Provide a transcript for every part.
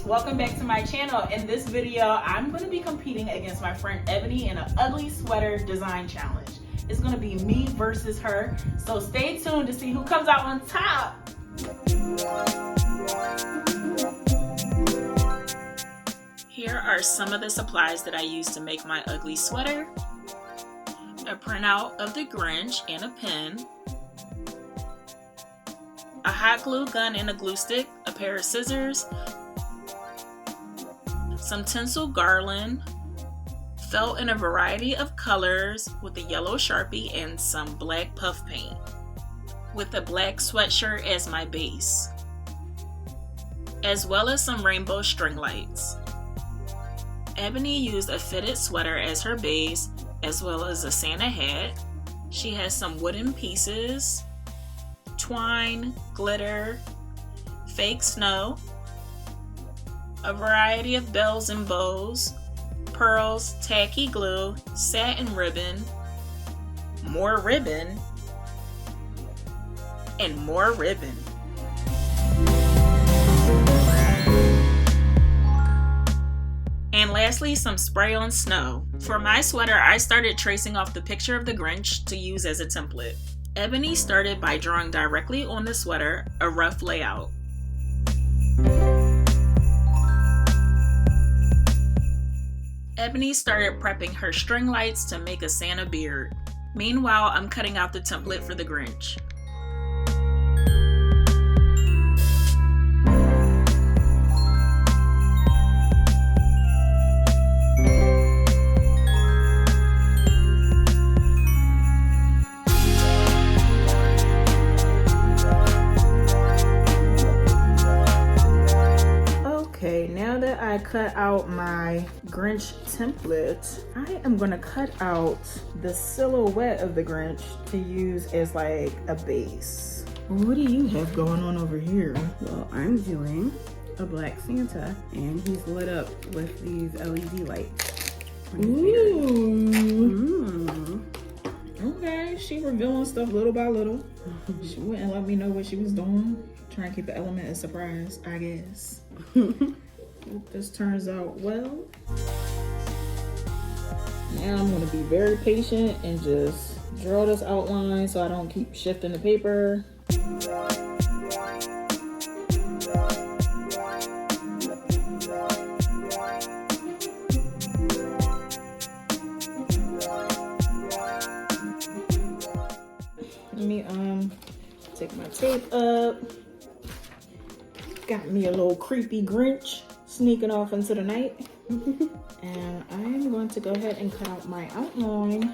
welcome back to my channel. In this video, I'm going to be competing against my friend Ebony in an ugly sweater design challenge. It's going to be me versus her, so stay tuned to see who comes out on top. Here are some of the supplies that I used to make my ugly sweater. A printout of the Grinch and a pen, a hot glue gun and a glue stick, a pair of scissors, some tinsel garland, felt in a variety of colors with a yellow Sharpie and some black puff paint, with a black sweatshirt as my base, as well as some rainbow string lights. Ebony used a fitted sweater as her base, as well as a Santa hat. She has some wooden pieces, twine, glitter, fake snow, a variety of bells and bows, pearls, tacky glue, satin ribbon, more ribbon, and more ribbon. And lastly, some spray on snow. For my sweater, I started tracing off the picture of the Grinch to use as a template. Ebony started by drawing directly on the sweater a rough layout. Ebony started prepping her string lights to make a Santa beard. Meanwhile, I'm cutting out the template for the Grinch. Okay, now that I cut out my Grinch template, I am gonna cut out the silhouette of the Grinch to use as like a base. What do you have going on over here? Well, I'm doing a black Santa, and he's lit up with these LED lights. Ooh. Okay, she revealing stuff little by little. She wouldn't let me know what she was doing. Trying to keep the element of surprise, I guess. Hope this turns out well. Now I'm going to be very patient and just draw this outline so I don't keep shifting the paper. Let me take my tape up. Got me a little creepy Grinch sneaking off into the night. And I'm going to go ahead and cut out my outline.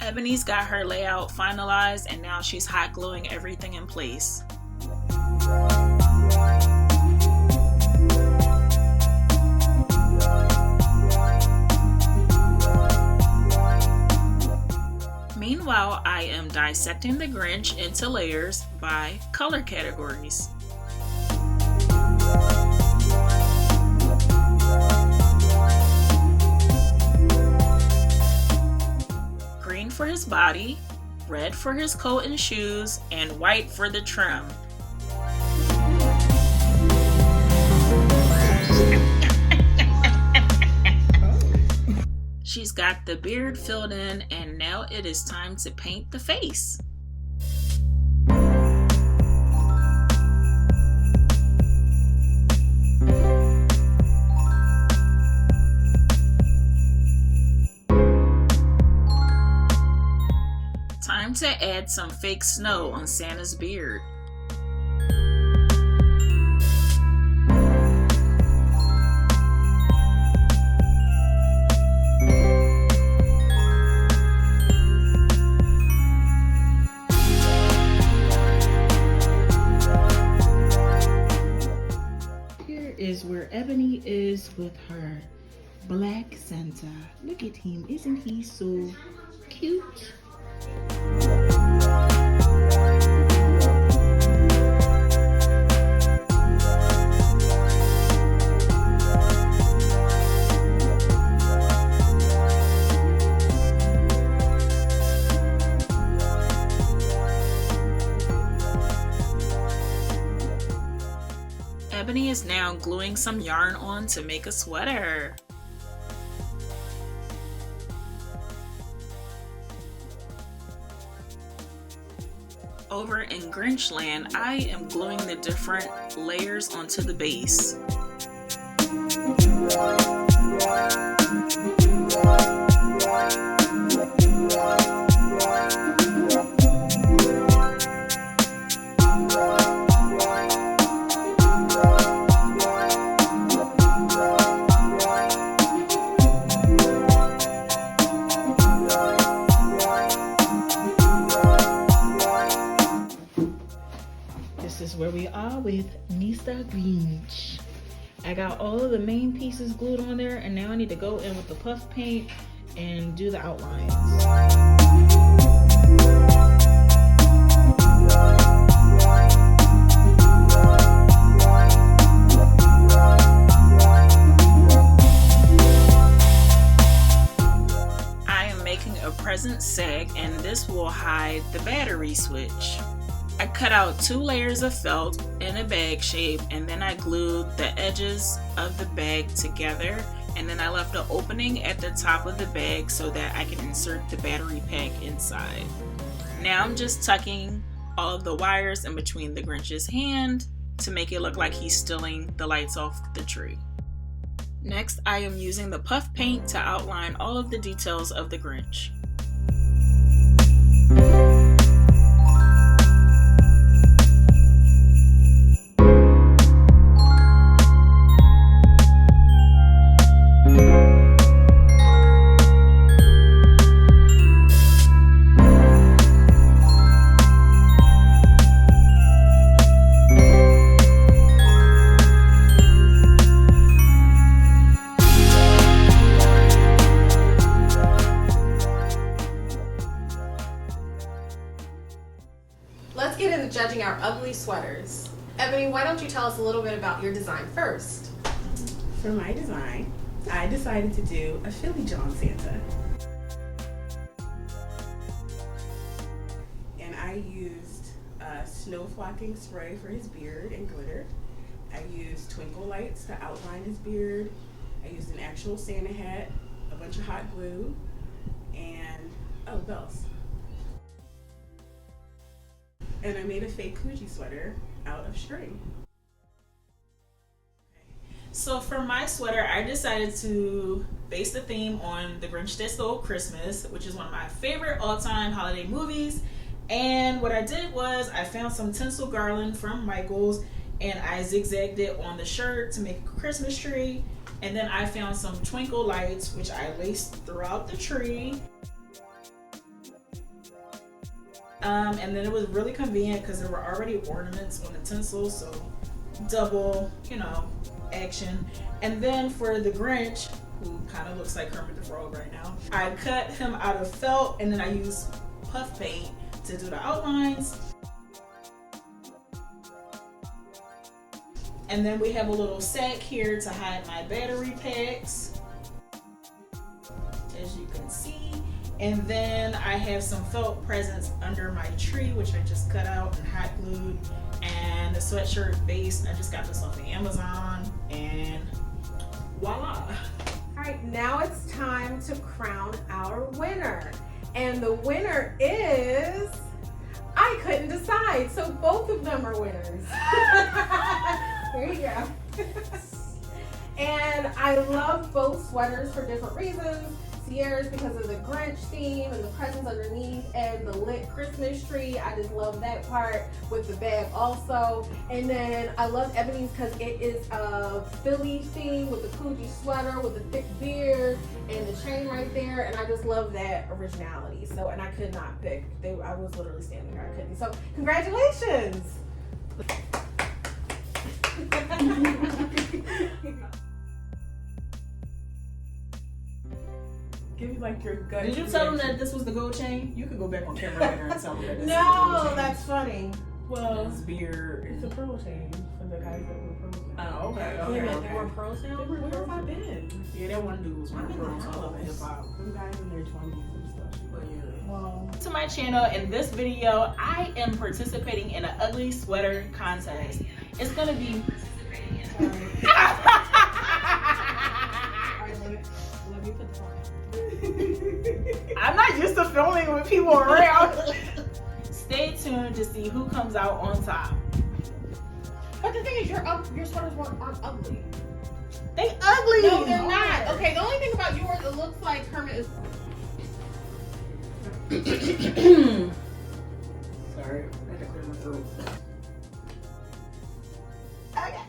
Ebony's got her layout finalized, and now she's hot gluing everything in place. Meanwhile, I am dissecting the Grinch into layers by color categories. Green for his body, red for his coat and shoes, and white for the trim. She's got the beard filled in, and now it is time to paint the face. Time to add some fake snow on Santa's beard. Is where Ebony is with her black Santa. Look at him, isn't he so cute? now gluing some yarn on to make a sweater. Over in Grinchland, I am gluing the different layers onto the base. This is where we are with Mr. Grinch. I got all of the main pieces glued on there, and now I need to go in with the puff paint and do the outlines. I am making a present sag, and this will hide the battery switch. I cut out 2 layers of felt in a bag shape, and then I glued the edges of the bag together, and then I left an opening at the top of the bag so that I can insert the battery pack inside. Now I'm just tucking all of the wires in between the Grinch's hand to make it look like he's stealing the lights off the tree. Next, I am using the puff paint to outline all of the details of the Grinch. Let's get into judging our ugly sweaters. Ebony, why don't you tell us a little bit about your design first? For my design, I decided to do a Philly John Santa. And I used snow flocking spray for his beard and glitter. I used twinkle lights to outline his beard. I used an actual Santa hat, a bunch of hot glue, and bells. And I made a fake Coochie sweater out of string. So for my sweater, I decided to base the theme on The Grinch That Stole Christmas, which is one of my favorite all-time holiday movies. And what I did was I found some tinsel garland from Michael's, and I zigzagged it on the shirt to make a Christmas tree. And then I found some twinkle lights, which I laced throughout the tree. And then it was really convenient because there were already ornaments on the tinsel, so double, action. And then for the Grinch, who kind of looks like Kermit the Frog right now, I cut him out of felt, and then I used puff paint to do the outlines. And then we have a little sack here to hide my battery packs, as you can see. And then I have some felt presents under my tree, which I just cut out and hot glued. And the sweatshirt base, I just got this off of Amazon, and voila. All right, now it's time to crown our winner. And the winner is, I couldn't decide, so both of them are winners. Here you go. And I love both sweaters for different reasons. Sierra's because of the Grinch theme and the presents underneath and the lit Christmas tree. I just love that part with the bag also. And then I love Ebony's because it is a Philly theme with the Coochie sweater with the thick beard and the chain right there. And I just love that originality. So, and I could not pick. I was literally standing there. I couldn't. So, congratulations. Give me like your gut. Did you tell them that this was the gold chain? You could go back on camera later and tell them that this is the No, gold chain. that's funny. Well, His beard. it's a pearl chain for the guys that were pearls. Oh, okay. Wait a minute, Okay. they were pros now? Where have I been? Yeah, that one dude was wearing I'm in pearls the all over house. hip hop. Some guys in their 20s and stuff. But yeah. Well, To my channel, in this video, I am participating in an ugly sweater contest. It's gonna be Let me put the phone. I'm not used to filming with people around. Stay tuned to see who comes out on top. But the thing is, your sweaters aren't ugly. They ugly. No, they're not. Okay, the only thing about yours, it looks like Kermit is. Sorry, I had to clear my throat. Okay.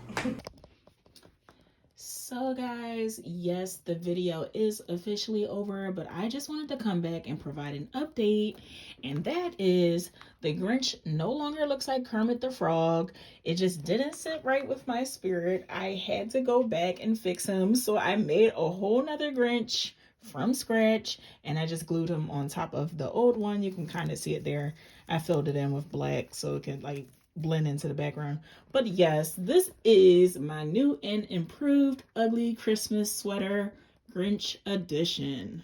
So guys, yes, the video is officially over, but I just wanted to come back and provide an update, and that is the Grinch no longer looks like Kermit the Frog. It just didn't sit right with my spirit. I had to go back and fix him, so I made a whole nother Grinch from scratch, and I just glued him on top of the old one. You can kind of see it there. I filled it in with black so it can like blend into the background. But yes, this is my new and improved ugly Christmas sweater Grinch edition.